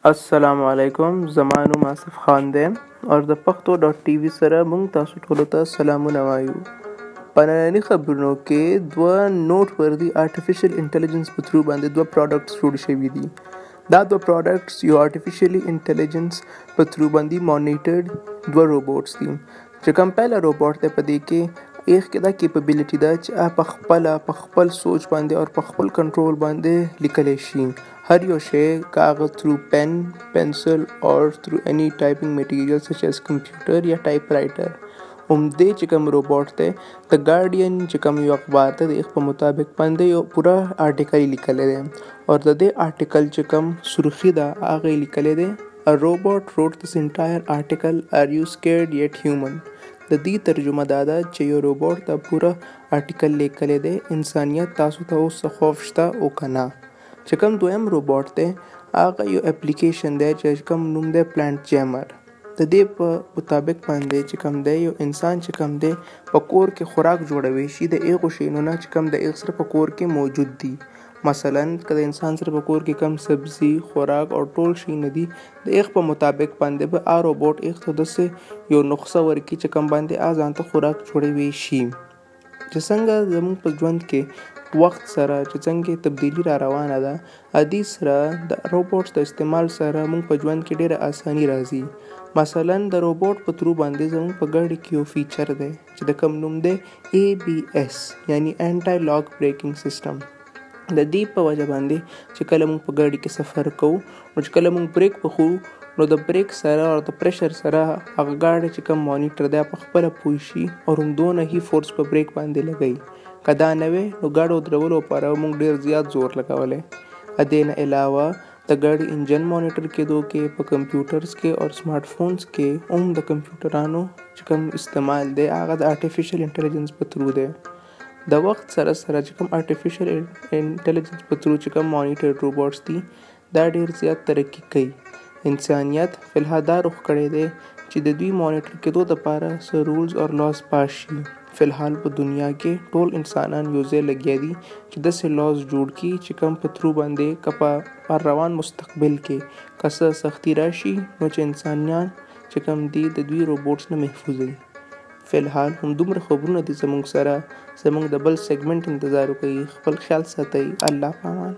السلام علیکم، زما نوم آصف خان دی او د پښتو ډاټ ټي وي سره موږ تاسو ټولو ته سلامونه وایو. په ننني خبرونو کې دوه نوټ وردي آرټیفیشل انټلیجنس په تھرو باندې دوه پروډکټس جوړ شوي دي. دا دوه پروډکټس یو آرټیفیشلی انټلیجنس په تھرو باندې مانیټرډ دوه روبوټس دي. چې کوم پهله روبوټ دی په دې کې ایغ کې دا کیپبلیټي ده چې په خپل سوچ باندې او په خپل کنټرول باندې لیکلی شي. هر یو شی کاغذ through pen, pencil or through any typing material such as computer یا typewriter. همدې چې کوم روبوټ دی د ګارډین چې کوم یو اخبار دی د هغه په مطابق باندې یو پوره آرټیکل لیکلی دی او د دې آرټیکل چې کوم سرخی ده هغه لیکلی دی A robot wrote this entire article. Are you scared yet human? د دې ترجمه دا ده چې یو روبوټ دا پوره آرټیکل لیکلی دی انسانیت تاسو ته اوس څه خوف شته او که نه. چې کوم دویم روبوټ دی هغه یو اپلیکیشن دی چې کوم نوم دی پلانټ جیمر. د دې په مطابق باندې چې کوم دی یو انسان چې کوم دی په کور کې خوراک جوړوي شي د هغو شیانو نه چې کوم د هغه سره په کور کې موجود دي. مثلا که د انسان سره په کور کې کم سبزي خوراک او ټول شي نه دي د هغه په مطابق باندې به روبوټ هغه ته داسې یو نسخه ورکړي چې کوم باندې ځان ته خوراک جوړوي شي. چې څنګه زموږ په ژوند کې وخت سره چې څنګه تبدیلی را روانه ده ادي سره د روبوټس د استعمال سره موږ په ژوند کې ډیره اسانی راځي. مثلا د روبوټ په تھرو باندې زموږ په ګاډي کې یو فیچر دی چې د کوم نوم دی ABS یعنی انټي لاک بریکینګ سیستم. د دې په وجه باندې چې کله موږ په ګاډي کې سفر کوو نو چې کله موږ بریک وخو نو د بریک سره او د پریشر سره هغه ګاډی چې کوم مانیټر دی په خپله پوه شي او همدونه هی فورس په بریک باندې لګوي. که دا نه وي نو ګاډو درولو لپاره موږ ډیر زیات زور لګولی. د دې نه علاوه د ګاډي انجن مانیټر کېدو کې په کمپیوټرز کې او سمارټ فونز کې هم د کمپیوټرانو چې کوم استعمال دی هغه د آرټیفیشل انټلیجنس په تھرو دی. د وخت سره سره چې کوم آرټیفیشل انټلیجنس په تھرو چې کوم مانیټر روبوټس دي دا ډیر زیات ترقي کوي. انسانیت فی الحال دا رخ کړی دی چې د دوی مانیټر کېدو دپاره څه رولز او لاز پاس شي. فی الحال په دنیا کې ټول انسانان یو ځای لګیا دي چې داسې لاز جوړ کړي چې کوم په تھرو باندې که په روان مستقبل کې که څه سختي راشي نو چې انسانیان چې کوم دي د دوی روبوټس نه محفوظ وي. فی الحال همدومره خبرونه دي زموږ سره. زموږ د بل سیګمنټ انتظار وکړئ. خپل خیال ساتئ. الله په امان.